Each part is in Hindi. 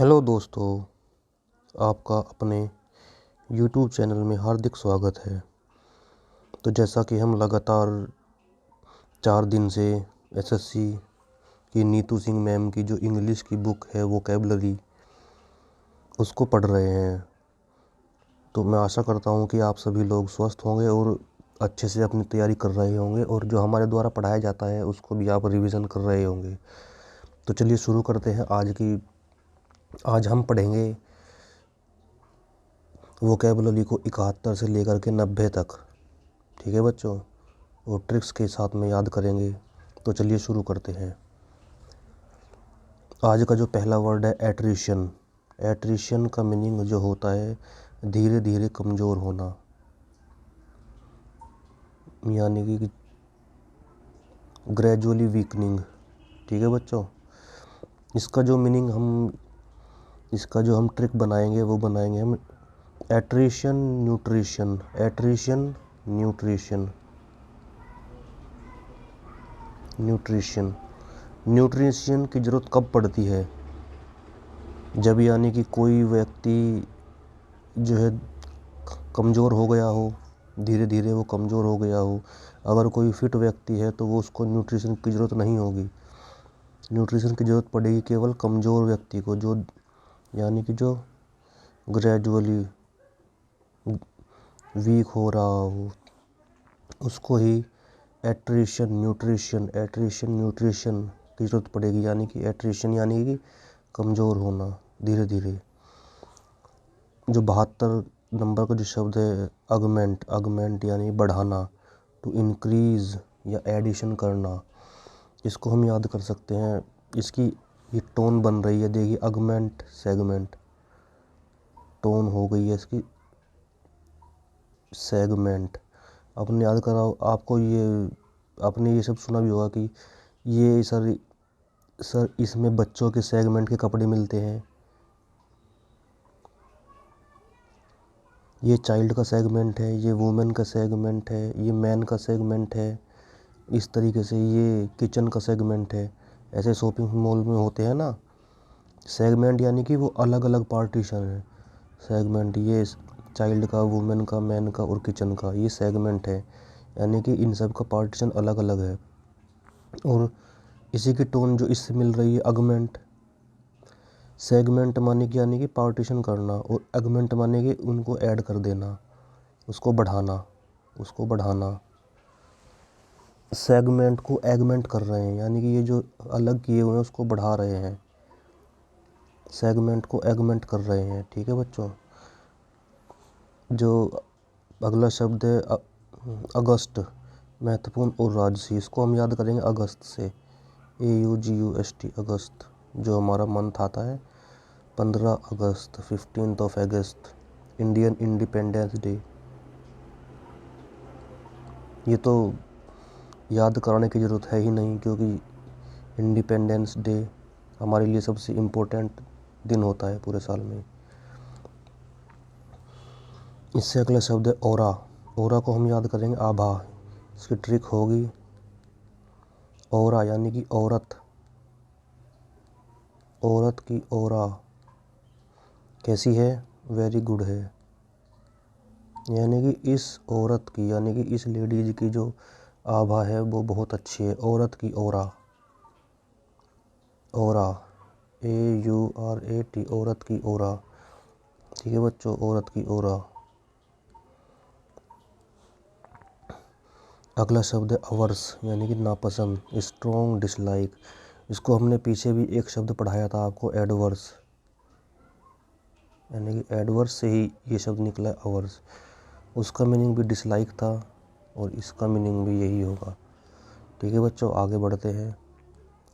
हेलो दोस्तों, आपका अपने YouTube चैनल में हार्दिक स्वागत है। तो जैसा कि हम लगातार 4 दिन से एसएससी की नीतू सिंह मैम की जो इंग्लिश की बुक है वोकैबुलरी उसको पढ़ रहे हैं, तो मैं आशा करता हूँ कि आप सभी लोग स्वस्थ होंगे और अच्छे से अपनी तैयारी कर रहे होंगे और जो हमारे द्वारा पढ़ाया जाता है उसको भी आप रिवीजन कर रहे होंगे। तो चलिए शुरू करते हैं। आज हम पढ़ेंगे वोकैबुलरी को 71 से लेकर के 90 तक। ठीक है बच्चों, और ट्रिक्स के साथ में याद करेंगे। तो चलिए शुरू करते हैं। आज का जो पहला वर्ड है एट्रिशन। एट्रिशन का मीनिंग जो होता है धीरे धीरे कमज़ोर होना, यानी कि ग्रेजुअली वीकनिंग। ठीक है बच्चों, इसका जो ट्रिक बनाएंगे वो बनाएंगे हम attrition nutrition. Attrition nutrition nutrition nutrition की ज़रूरत कब पड़ती है? जब यानी कि कोई व्यक्ति जो है कमज़ोर हो गया हो, धीरे धीरे वो कमज़ोर हो गया हो। अगर कोई फिट व्यक्ति है तो वो उसको न्यूट्रिशन की ज़रूरत नहीं होगी। न्यूट्रिशन की ज़रूरत पड़ेगी केवल कमज़ोर व्यक्ति को, जो यानी कि जो ग्रेजुअली वीक हो रहा हो, उसको ही एट्रिशन न्यूट्रिशन की ज़रूरत पड़ेगी। यानी कि एट्रिशन यानी कि कमज़ोर होना धीरे धीरे। जो 72 नंबर का जो शब्द है अगमेंट यानी बढ़ाना, टू इंक्रीज़ या एडिशन करना, इसको हम याद कर सकते हैं। इसकी ये टोन बन रही है, देखिए अगमेंट सेगमेंट, टोन हो गई है इसकी सेगमेंट। आपने याद करा, आपने ये सब सुना भी होगा कि ये सर इसमें बच्चों के सेगमेंट के कपड़े मिलते हैं, ये चाइल्ड का सेगमेंट है, ये वुमेन का सेगमेंट है, ये मैन का सेगमेंट है। इस तरीके से ये किचन का सेगमेंट है। ऐसे शॉपिंग मॉल में होते हैं ना सेगमेंट, यानी कि वो अलग अलग पार्टीशन है। सेगमेंट ये चाइल्ड का, वुमेन का, मैन का और किचन का, ये सेगमेंट है। यानी कि इन सब का पार्टीशन अलग अलग है। और इसी की टोन जो इससे मिल रही है अगमेंट। सेगमेंट माने कि यानी कि पार्टीशन करना, और अगमेंट माने कि उनको ऐड कर देना, उसको बढ़ाना। सेगमेंट को एगमेंट कर रहे हैं, यानी कि ये जो अलग किए हुए हैं उसको बढ़ा रहे हैं, सेगमेंट को एगमेंट कर रहे हैं। ठीक है बच्चों, जो अगला शब्द है अगस्त, महत्वपूर्ण और राजसी। इसको हम याद करेंगे अगस्त से, AUGUST अगस्त। जो हमारा मंथ आता है 15 अगस्त, 15 अगस्त, इंडियन इंडिपेंडेंस डे। ये तो याद कराने की ज़रूरत है ही नहीं, क्योंकि इंडिपेंडेंस डे हमारे लिए सबसे इम्पोर्टेंट दिन होता है पूरे साल में। इससे अगला शब्द है ओरा। ओरा को हम याद करेंगे आभा। इसकी ट्रिक होगी ओरा यानी कि औरत की ओरा कैसी है? वेरी गुड है। यानी कि इस औरत की, यानी कि इस लेडीज की जो आभा है वो बहुत अच्छी है। औरत की ओरा, AURAT, औरत की ओरा। ठीक है बच्चों, औरत की ओरा। अगला शब्द है अवर्स, यानी कि नापसंद, स्ट्रॉन्ग डिसलाइक। इसको हमने पीछे भी एक शब्द पढ़ाया था आपको, एडवर्स, यानी कि एडवर्स से ही ये शब्द निकला है अवर्स। उसका मीनिंग भी डिसलाइक था और इसका मीनिंग भी यही होगा। ठीक है बच्चों, आगे बढ़ते हैं।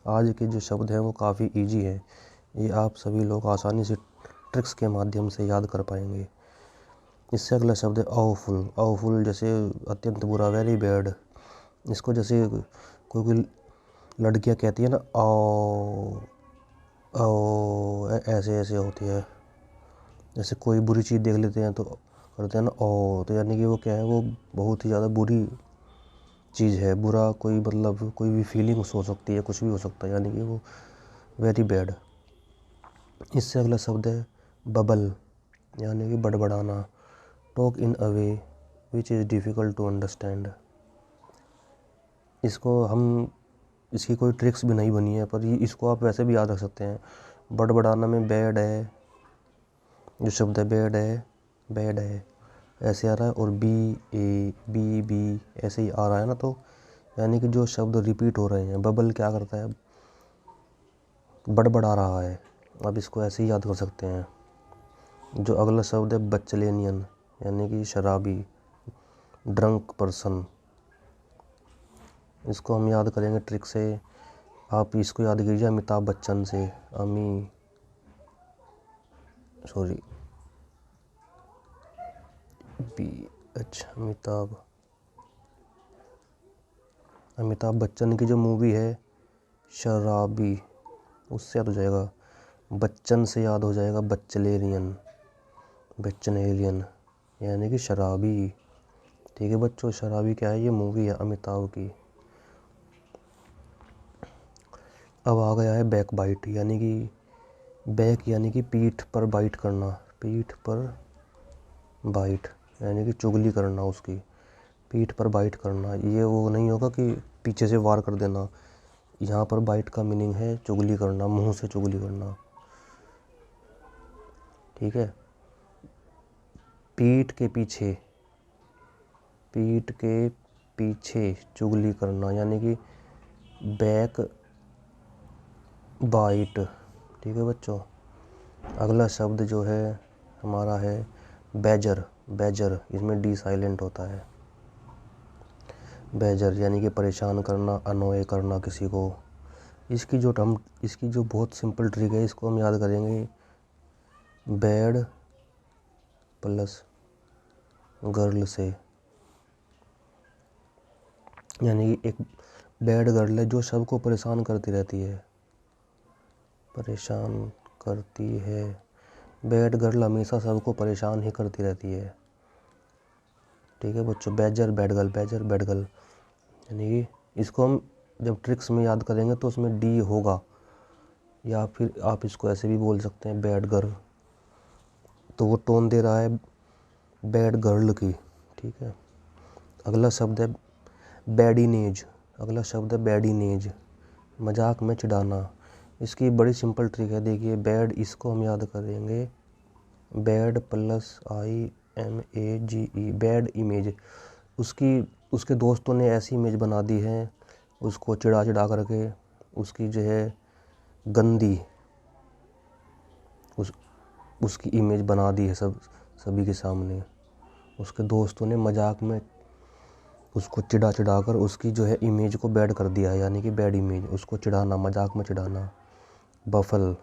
आज के जो शब्द हैं वो काफ़ी इजी है, ये आप सभी लोग आसानी से ट्रिक्स के माध्यम से याद कर पाएंगे। इससे अगला शब्द है awful। awful जैसे अत्यंत बुरा, वेरी बैड। इसको जैसे कोई लड़कियां कहती है ना, ओ ऐसे ऐसे होती है। जैसे कोई बुरी चीज़ देख लेते हैं तो करते हैं ना ओ, तो यानी कि वो क्या है, वो बहुत ही ज़्यादा बुरी चीज़ है। बुरा कोई मतलब कोई भी फीलिंग्स हो सकती है, कुछ भी हो सकता है, यानी कि वो वेरी बैड। इससे अगला शब्द है बबल, यानी कि बड़बड़ाना। Talk in a way which is difficult to understand. इसको हम, इसकी कोई ट्रिक्स भी नहीं बनी है, पर इसको आप वैसे भी याद रख सकते हैं। बड़बड़ाना में बैड है, जो शब्द है बैड है ऐसे आ रहा है, और बी ऐसे ही आ रहा है ना, तो यानी कि जो शब्द रिपीट हो रहे हैं। बबल क्या करता है, बड़बड़ा रहा है। आप इसको ऐसे ही याद कर सकते हैं। जो अगला शब्द है बचलेनियन, यानी कि शराबी, ड्रंक पर्सन। इसको हम याद करेंगे ट्रिक से। आप इसको याद कीजिए अमिताभ बच्चन से। अमिताभ बच्चन की जो मूवी है शराबी, उससे याद हो जाएगा। बच्चन से याद हो जाएगा बच्चनेलियन, यानी कि शराबी। ठीक है बच्चों, शराबी क्या है, ये मूवी है अमिताभ की। अब आ गया है बैक बाइट, यानी कि बैक यानी कि पीठ पर बाइट करना, पीठ पर बाइट यानी कि चुगली करना उसकी, पीठ पर बाइट करना। ये वो नहीं होगा कि पीछे से वार कर देना। यहाँ पर बाइट का मीनिंग है चुगली करना, मुंह से चुगली करना। ठीक है, पीठ के पीछे चुगली करना, यानी कि बैक बाइट। ठीक है बच्चों, अगला शब्द जो है हमारा है बैजर। इसमें डी साइलेंट होता है। बैजर यानी कि परेशान करना, अनोय करना किसी को। इसकी जो बहुत सिंपल ट्रिक है, इसको हम याद करेंगे बैड प्लस गर्ल से, यानी कि एक बैड गर्ल है जो सबको परेशान करती रहती है, बैड गर्ल हमेशा सबको परेशान ही करती रहती है। ठीक है बच्चों, बैजर बैड गर्ल, यानी कि इसको हम जब ट्रिक्स में याद करेंगे तो उसमें डी होगा, या फिर आप इसको ऐसे भी बोल सकते हैं बैड गर्ल। तो वो टोन दे रहा है बैड गर्ल की। ठीक है, अगला शब्द है बैडिनेज, मजाक में चिढ़ाना। इसकी बड़ी सिंपल ट्रिक है, देखिए बैड, इसको हम याद करेंगे bad plus IMAGE, bad image. उसके दोस्तों ने ऐसी इमेज बना दी है, उसको चिढ़ा करके उसकी जो है गंदी उसकी इमेज बना दी है सभी के सामने। उसके दोस्तों ने मजाक में उसको चिढ़ा कर उसकी जो है इमेज को बैड कर दिया है, यानी कि बैड इमेज, उसको चिढ़ाना, मजाक में चिढ़ाना। बफल,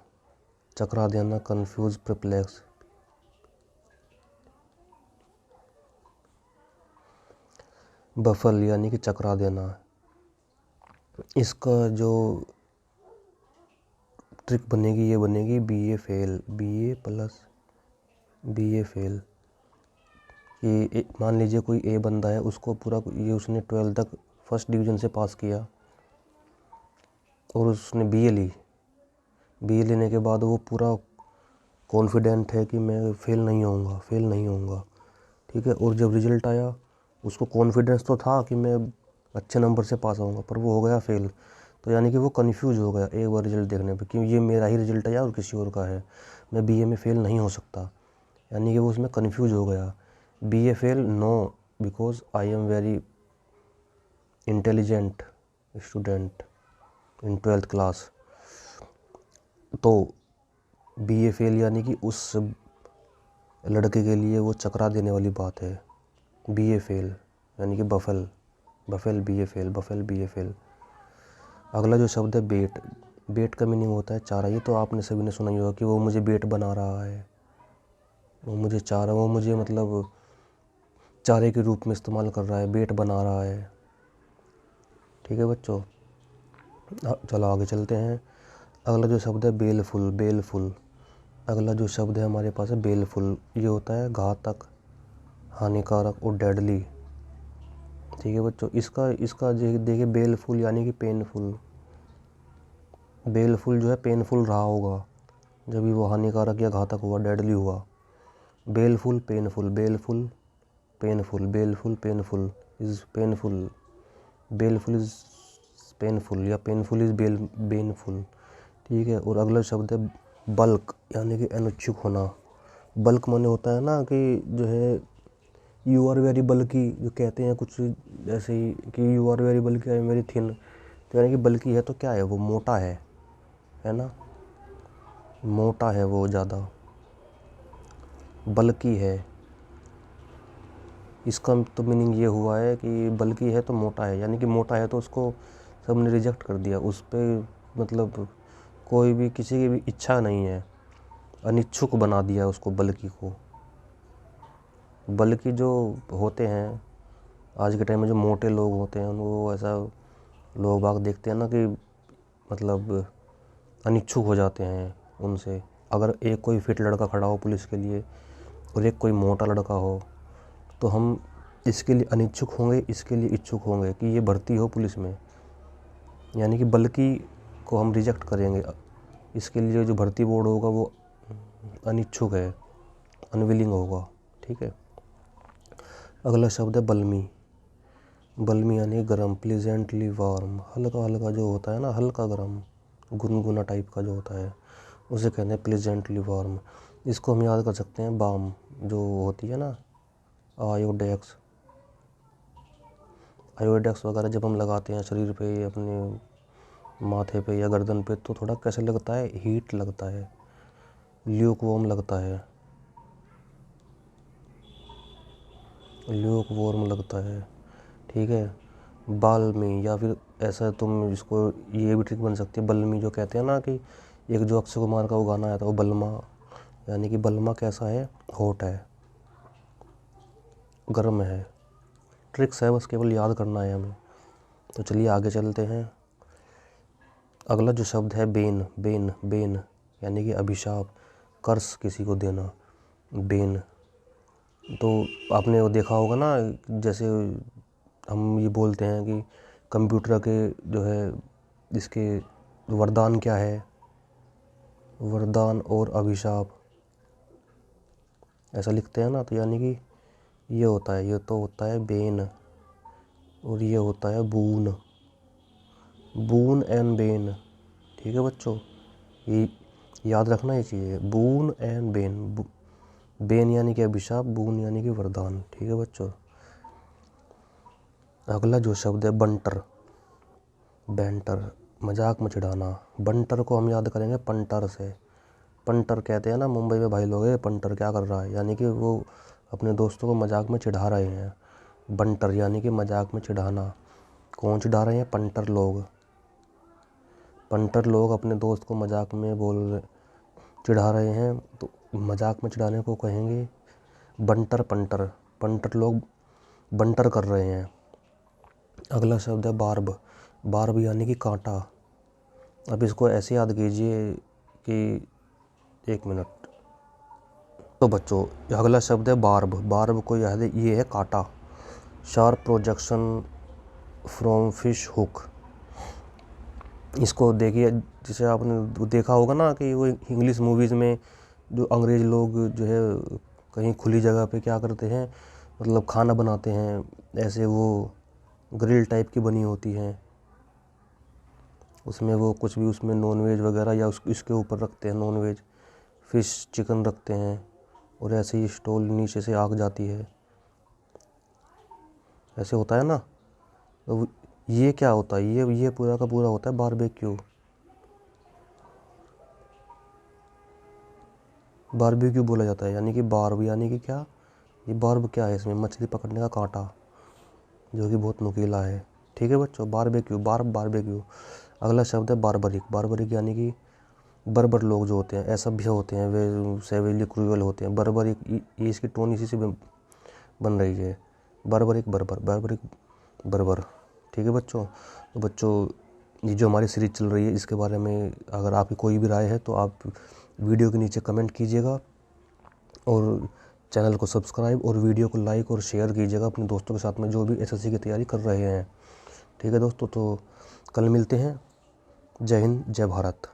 चकरा देना, कंफ्यूज, परप्लेक्स। बफल यानी कि चकरा देना। इसका जो ट्रिक बनेगी, ये बनेगी BA फेल। ये मान लीजिए कोई ए बंदा है, उसको पूरा ये उसने 12th तक फर्स्ट डिवीज़न से पास किया और उसने BA लेने के बाद वो पूरा कॉन्फिडेंट है कि मैं फेल नहीं होऊंगा। ठीक है, और जब रिज़ल्ट आया उसको कॉन्फिडेंस तो था कि मैं अच्छे नंबर से पास आऊँगा, पर वो हो गया फेल। तो यानी कि वो कन्फ्यूज़ हो गया एक बार रिज़ल्ट देखने पे कि ये मेरा ही रिज़ल्ट है या और किसी और का है, मैं BA में फ़ेल नहीं हो सकता। यानी कि वो उसमें कन्फ्यूज़ हो गया। BA fail no, because I am very intelligent student in 12th class. तो BA फेल यानी कि उस लड़के के लिए वो चकरा देने वाली बात है। BA फेल यानी कि बफल BA फेल। अगला जो शब्द है बेट का मीनिंग होता है चारा। ये तो आपने सभी ने सुना ही होगा कि वो मुझे बेट बना रहा है, वो मुझे मतलब चारे के रूप में इस्तेमाल कर रहा है, बेट बना रहा है। ठीक है बच्चों, चलो आगे चलते हैं। अगला जो शब्द है बेलफुल। अगला जो शब्द है हमारे पास है बेलफुल। ये होता है घातक, हानिकारक और डेडली। ठीक है बच्चों, इसका देखिए बेलफुल यानी कि पेनफुल। बेलफुल जो है पेनफुल रहा होगा, जब भी वो हानिकारक या घातक हुआ, डेडली हुआ। Baleful, painful, baleful, painful, baleful, painful is painful, baleful is painful, या पेनफुल इज़ बेनफुल। ठीक है। और अगला शब्द है बल्क, यानी कि अनिच्छुक होना। बल्क माने होता है ना कि जो है यू आर वेरी बल्कि, जो कहते हैं कुछ ऐसे ही कि यू आर वेरी बल्कि, आई एम वेरी थिन। तो यानी कि बल्कि है तो क्या है, वो मोटा है ना, मोटा है वो ज़्यादा, बल्कि है। इसका तो मीनिंग ये हुआ है कि बल्कि है तो मोटा है, यानी कि मोटा है तो उसको सबने रिजेक्ट कर दिया, उस पर मतलब कोई भी किसी की भी इच्छा नहीं है, अनिच्छुक बना दिया उसको, बल्कि को। बल्कि जो होते हैं आज के टाइम में, जो मोटे लोग होते हैं उनको ऐसा लोग बाग देखते हैं ना कि मतलब अनिच्छुक हो जाते हैं उनसे। अगर एक कोई फिट लड़का खड़ा हो पुलिस के लिए और एक कोई मोटा लड़का हो, तो हम इसके लिए अनिच्छुक होंगे, इसके लिए इच्छुक होंगे कि ये भर्ती हो पुलिस में, यानी कि बल्कि को हम रिजेक्ट करेंगे। इसके लिए जो भर्ती बोर्ड होगा वो अनिच्छुक है, अनविलिंग होगा। ठीक है। अगला शब्द है बल्मी। बल्मी यानी गर्म, प्लीजेंटली वार्म, हल्का हल्का जो होता है ना, हल्का गर्म, गुनगुना टाइप का जो होता है, उसे कहते हैं प्लीजेंटली वार्म। इसको हम याद कर सकते हैं बाम जो होती है ना, आयोडेक्स, आयोडेक्स वगैरह जब हम लगाते हैं शरीर पे, अपने माथे पे या गर्दन पे, तो थोड़ा कैसे लगता है, हीट लगता है, ल्यूक वार्म लगता है, ल्यूक वार्म लगता है। ठीक है। बाल्मी, या फिर ऐसा तुम इसको ये भी ट्रिक बन सकती है, बल्मी जो कहते हैं ना कि एक जो अक्षय कुमार का वो गाना आया था वो बल्मा, यानी कि बल्मा कैसा है, हॉट है, गर्म है। ट्रिक्स है, बस केवल याद करना है हमें। तो चलिए आगे चलते हैं। अगला जो शब्द है बेन, बेन, बेन यानी कि अभिशाप, कर्स किसी को देना, बेन। तो आपने वो देखा होगा ना, जैसे हम ये बोलते हैं कि कंप्यूटर के जो है इसके वरदान क्या है, वरदान और अभिशाप, ऐसा लिखते हैं ना। तो यानी कि ये होता है, ये तो होता है बेन, और ये होता है बून, बून एंड बेन। ठीक है बच्चों, ये याद रखना ये चीज़, बून एंड बेन। बेन यानी कि अभिशाप, बून यानी कि वरदान। ठीक है बच्चों। अगला जो शब्द है बंटर, बैंटर, मजाक में चिढ़ाना। बंटर को हम याद करेंगे पंटर से। पंटर कहते हैं ना मुंबई में भाई लोग, पंटर क्या कर रहा है, यानी कि वो अपने दोस्तों को मजाक में चिढ़ा रहे हैं। बंटर यानी कि मजाक में चिढ़ाना। कौन चिढ़ा रहे हैं, पंटर लोग। पंटर लोग अपने दोस्त को मजाक में चिढ़ा रहे हैं, तो मजाक में चिढ़ाने को कहेंगे बंटर, पंटर। पंटर लोग बंटर कर रहे हैं। अगला शब्द है बार्ब, बार्ब यानी कि कांटा। अब इसको ऐसे याद कीजिए कि एक मिनट। तो बच्चों अगला शब्द है बार्ब, बार्ब को याद है, ये है कांटा। Sharp projection from fish hook. इसको देखिए, जैसे आपने देखा होगा ना कि वो इंग्लिश मूवीज़ में जो अंग्रेज़ लोग जो है कहीं खुली जगह पे क्या करते हैं, मतलब खाना बनाते हैं, ऐसे वो ग्रिल टाइप की बनी होती हैं, उसमें वो कुछ भी उसमें नॉनवेज वगैरह या इसके ऊपर रखते हैं, नॉनवेज फिश चिकन रखते हैं, और ऐसे ही स्टोल नीचे से आग जाती है, ऐसे होता है ना। तो ये क्या होता है, ये पूरा का पूरा होता है बारबेक्यू। बारबेक्यू बोला जाता है, यानी कि बार्ब यानी कि क्या, ये बार्ब क्या है, इसमें मछली पकड़ने का कांटा जो कि बहुत नुकीला है। ठीक है बच्चों, बारबेक्यू, बारबेक्यू। अगला शब्द है बार्बरिक, बार्बरिक यानी कि बर्बर लोग जो होते हैं, असभ्य होते हैं, वे सेविली क्रूअल होते हैं। बर्बरिक, ये इसकी टोन इसी से बन रही है, बार्बरिक, बर्बर, बार्बरिक, बर्बर। ठीक है बच्चों। तो बच्चों ये जो हमारी सीरीज चल रही है, इसके बारे में अगर आपकी कोई भी राय है तो आप वीडियो के नीचे कमेंट कीजिएगा, और चैनल को सब्सक्राइब और वीडियो को लाइक और शेयर कीजिएगा अपने दोस्तों के साथ में जो भी एसएससी की तैयारी कर रहे हैं। ठीक है दोस्तों, तो कल मिलते हैं। जय हिंद, जय भारत।